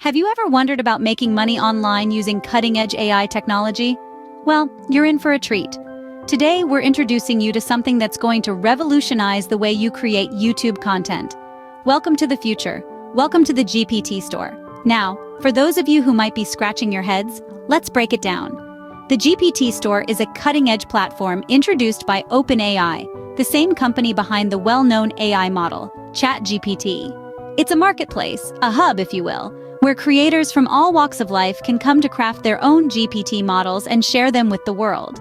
Have you ever wondered about making money online using cutting-edge AI technology? Well, you're in for a treat. Today, we're introducing you to something that's going to revolutionize the way you create YouTube content. Welcome to the future. Welcome to the GPT Store. Now, for those of you who might be scratching your heads, let's break it down. The GPT Store is a cutting-edge platform introduced by OpenAI, the same company behind the well-known AI model, ChatGPT. It's a marketplace, a hub if you will, where creators from all walks of life can come to craft their own GPT models and share them with the world.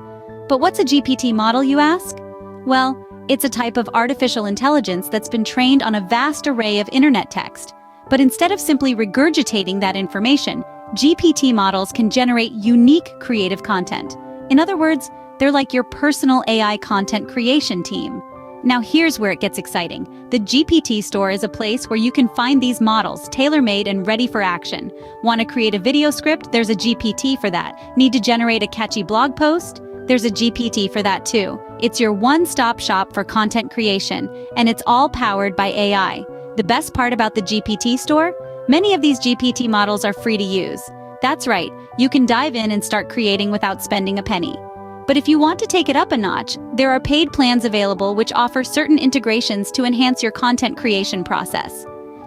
But what's a GPT model, you ask? Well, it's a type of artificial intelligence that's been trained on a vast array of internet text. But instead of simply regurgitating that information, GPT models can generate unique creative content. In other words, they're like your personal AI content creation team. Now here's where it gets exciting. The GPT Store is a place where you can find these models tailor-made and ready for action. Want to create a video script? There's a GPT for that. Need to generate a catchy blog post? There's a GPT for that too. It's your one-stop shop for content creation, and it's all powered by AI. The best part about the GPT Store? Many of these GPT models are free to use. That's right, you can dive in and start creating without spending a penny. But if you want to take it up a notch, there are paid plans available which offer certain integrations to enhance your content creation process.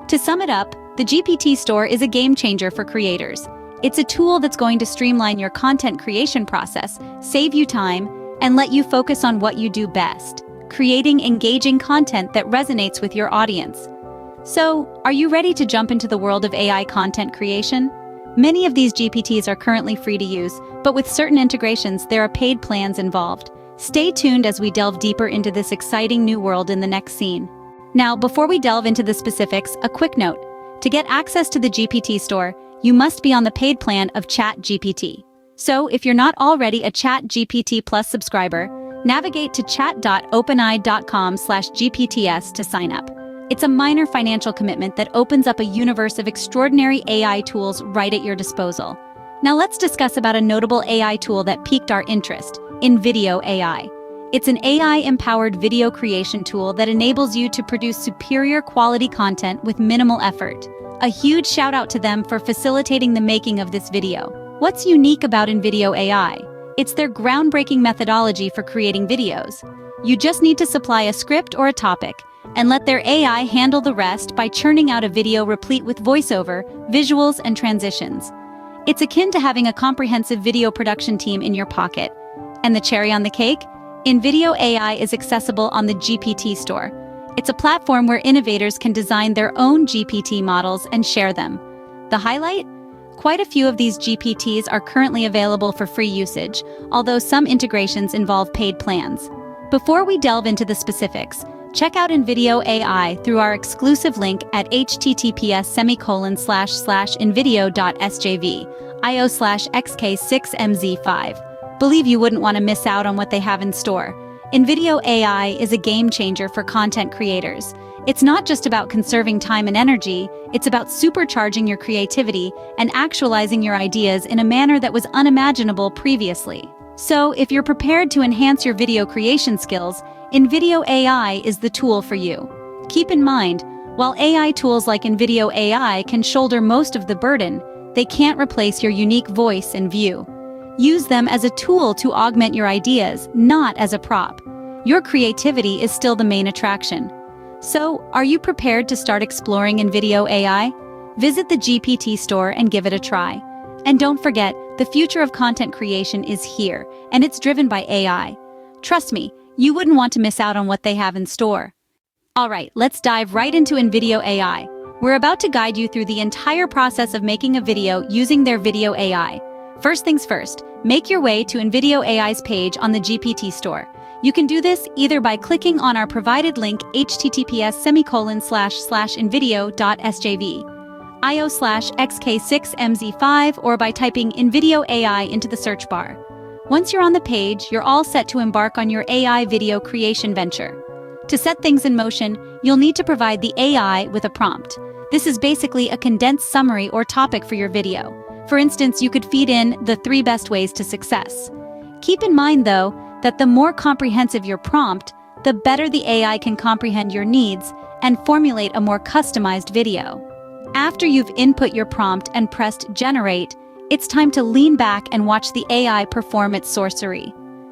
To sum it up, the GPT Store is a game changer for creators. It's a tool that's going to streamline your content creation process, save you time, and let you focus on what you do best, creating engaging content that resonates with your audience. So, are you ready to jump into the world of AI content creation? Many of these GPTs are currently free to use, but with certain integrations, there are paid plans involved. Stay tuned as we delve deeper into this exciting new world in the next scene. Now, before we delve into the specifics, a quick note. To get access to the GPT Store, you must be on the paid plan of ChatGPT. So, if you're not already a ChatGPT Plus subscriber, navigate to chat.openai.com/GPTS to sign up. It's a minor financial commitment that opens up a universe of extraordinary AI tools right at your disposal. Now let's discuss about a notable AI tool that piqued our interest, Invideo AI. It's an AI-empowered video creation tool that enables you to produce superior quality content with minimal effort. A huge shout out to them for facilitating the making of this video. What's unique about Invideo AI? It's their groundbreaking methodology for creating videos. You just need to supply a script or a topic, and let their AI handle the rest by churning out a video replete with voiceover, visuals, and transitions. It's akin to having a comprehensive video production team in your pocket. And the cherry on the cake? Invideo AI is accessible on the GPT Store. It's a platform where innovators can design their own GPT models and share them. The highlight? Quite a few of these GPTs are currently available for free usage, although some integrations involve paid plans. Before we delve into the specifics, check out Invideo AI through our exclusive link at https://invideo.sjv.io/xk6mz5. Believe you wouldn't want to miss out on what they have in store. Invideo AI is a game changer for content creators. It's not just about conserving time and energy, it's about supercharging your creativity and actualizing your ideas in a manner that was unimaginable previously. So, if you're prepared to enhance your video creation skills, Invideo AI is the tool for you. Keep in mind, while AI tools like Invideo AI can shoulder most of the burden, they can't replace your unique voice and view. Use them as a tool to augment your ideas, not as a prop. Your creativity is still the main attraction. So, are you prepared to start exploring Invideo AI? Visit the GPT Store and give it a try. And don't forget, the future of content creation is here, and it's driven by AI. Trust me, you wouldn't want to miss out on what they have in store. Alright, let's dive right into Invideo AI. We're about to guide you through the entire process of making a video using their video AI. First things first, make your way to Invideo AI's page on the GPT Store. You can do this either by clicking on our provided link https://invideo.sjv.io/xk6mz5 or by typing Invideo AI into the search bar. Once you're on the page, you're all set to embark on your AI video creation venture. To set things in motion, you'll need to provide the AI with a prompt. This is basically a condensed summary or topic for your video. For instance, you could feed in the 3 best ways to success. Keep in mind, though, that the more comprehensive your prompt, the better the AI can comprehend your needs and formulate a more customized video. After you've input your prompt and pressed generate, it's time to lean back and watch the AI perform its sorcery.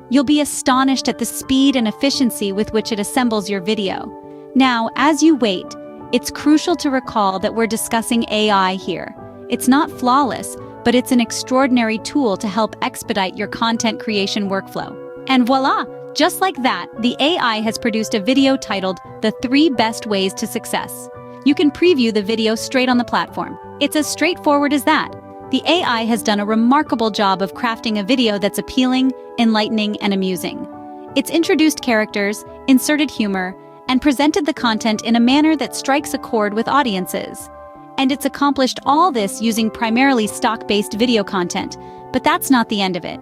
You'll be astonished at the speed and efficiency with which it assembles your video. Now, as you wait, it's crucial to recall that we're discussing AI here. It's not flawless, but it's an extraordinary tool to help expedite your content creation workflow. And voila! Just like that, the AI has produced a video titled The 3 Best Ways to Success. You can preview the video straight on the platform. It's as straightforward as that. The AI has done a remarkable job of crafting a video that's appealing, enlightening, and amusing. It's introduced characters, inserted humor, and presented the content in a manner that strikes a chord with audiences. And it's accomplished all this using primarily stock-based video content, but that's not the end of it.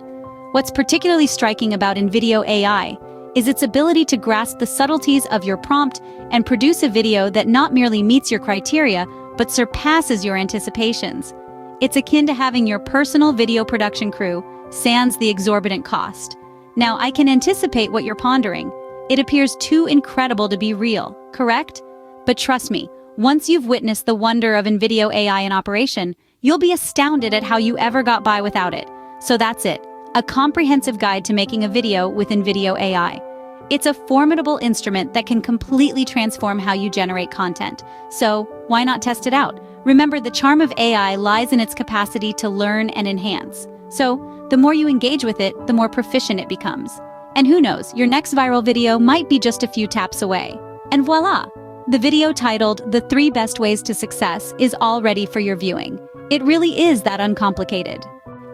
What's particularly striking about Invideo AI is its ability to grasp the subtleties of your prompt and produce a video that not merely meets your criteria, but surpasses your anticipations. It's akin to having your personal video production crew, sans the exorbitant cost. Now, I can anticipate what you're pondering. It appears too incredible to be real, correct? But trust me, once you've witnessed the wonder of Invideo AI in operation, you'll be astounded at how you ever got by without it. So that's it. A comprehensive guide to making a video with Invideo AI. It's a formidable instrument that can completely transform how you generate content. So, why not test it out? Remember, the charm of AI lies in its capacity to learn and enhance. So, the more you engage with it, the more proficient it becomes. And who knows, your next viral video might be just a few taps away. And voila! The video titled The 3 Best Ways to Success is all ready for your viewing. It really is that uncomplicated.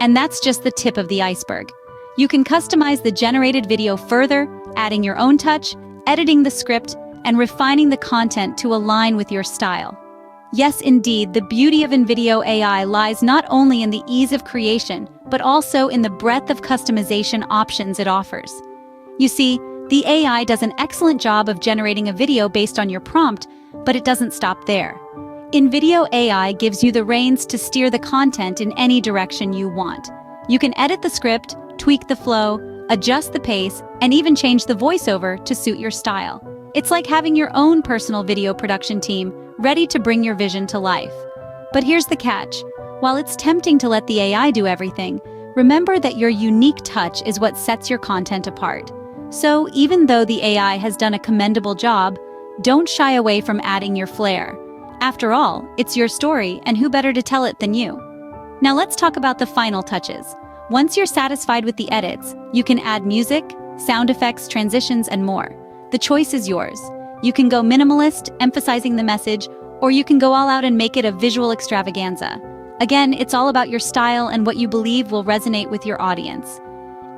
And that's just the tip of the iceberg. You can customize the generated video further, adding your own touch, editing the script, and refining the content to align with your style. Yes, indeed, the beauty of Invideo AI lies not only in the ease of creation, but also in the breadth of customization options it offers. You see, the AI does an excellent job of generating a video based on your prompt, but it doesn't stop there. Invideo AI gives you the reins to steer the content in any direction you want. You can edit the script, tweak the flow, adjust the pace, and even change the voiceover to suit your style. It's like having your own personal video production team ready to bring your vision to life. But here's the catch. While it's tempting to let the AI do everything, remember that your unique touch is what sets your content apart. So even though the AI has done a commendable job, don't shy away from adding your flair. After all, it's your story, and who better to tell it than you? Now let's talk about the final touches. Once you're satisfied with the edits, you can add music, sound effects, transitions, and more. The choice is yours. You can go minimalist, emphasizing the message, or you can go all out and make it a visual extravaganza. Again, it's all about your style and what you believe will resonate with your audience.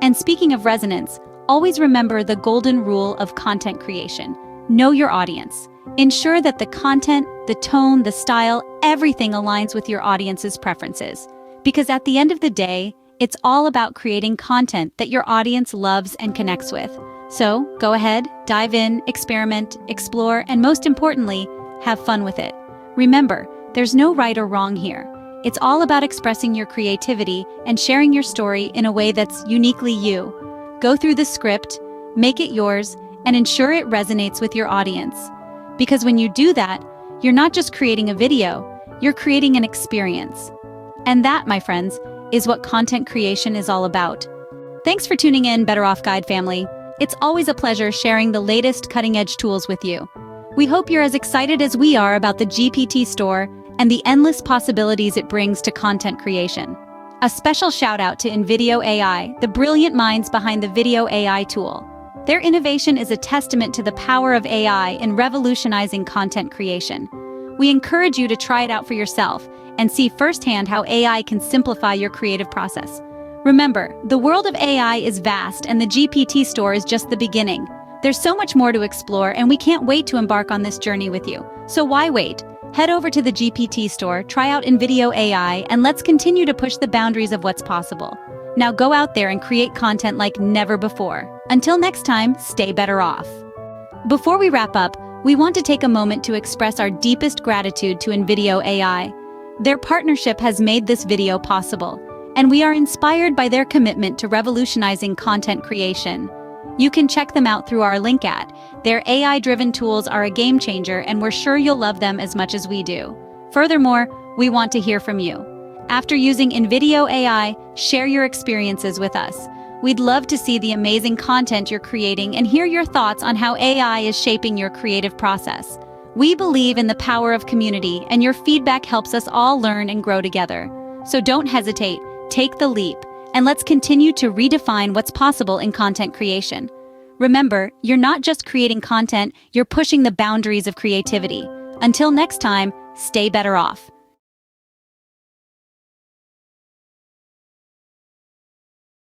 And speaking of resonance, always remember the golden rule of content creation. Know your audience. Ensure that the content, the tone, the style, everything aligns with your audience's preferences. Because at the end of the day, it's all about creating content that your audience loves and connects with. So go ahead, dive in, experiment, explore, and most importantly, have fun with it. Remember, there's no right or wrong here. It's all about expressing your creativity and sharing your story in a way that's uniquely you. Go through the script, make it yours, and ensure it resonates with your audience. Because when you do that, you're not just creating a video, you're creating an experience. And that, my friends, is what content creation is all about. Thanks for tuning in, Better Off Guide family. It's always a pleasure sharing the latest cutting-edge tools with you. We hope you're as excited as we are about the GPT Store and the endless possibilities it brings to content creation. A special shout out to Invideo AI, the brilliant minds behind the Video AI tool. Their innovation is a testament to the power of AI in revolutionizing content creation. We encourage you to try it out for yourself and see firsthand how AI can simplify your creative process. Remember, the world of AI is vast and the GPT Store is just the beginning. There's so much more to explore and we can't wait to embark on this journey with you. So why wait? Head over to the GPT Store, try out Invideo AI, and let's continue to push the boundaries of what's possible. Now go out there and create content like never before. Until next time, stay better off. Before we wrap up, we want to take a moment to express our deepest gratitude to Invideo AI. Their partnership has made this video possible, and we are inspired by their commitment to revolutionizing content creation. You can check them out through our link at. Their AI-driven tools are a game changer, and we're sure you'll love them as much as we do. Furthermore, we want to hear from you. After using Invideo AI, share your experiences with us. We'd love to see the amazing content you're creating and hear your thoughts on how AI is shaping your creative process. We believe in the power of community, and your feedback helps us all learn and grow together. So don't hesitate, take the leap, and let's continue to redefine what's possible in content creation. Remember, you're not just creating content, you're pushing the boundaries of creativity. Until next time, stay better off.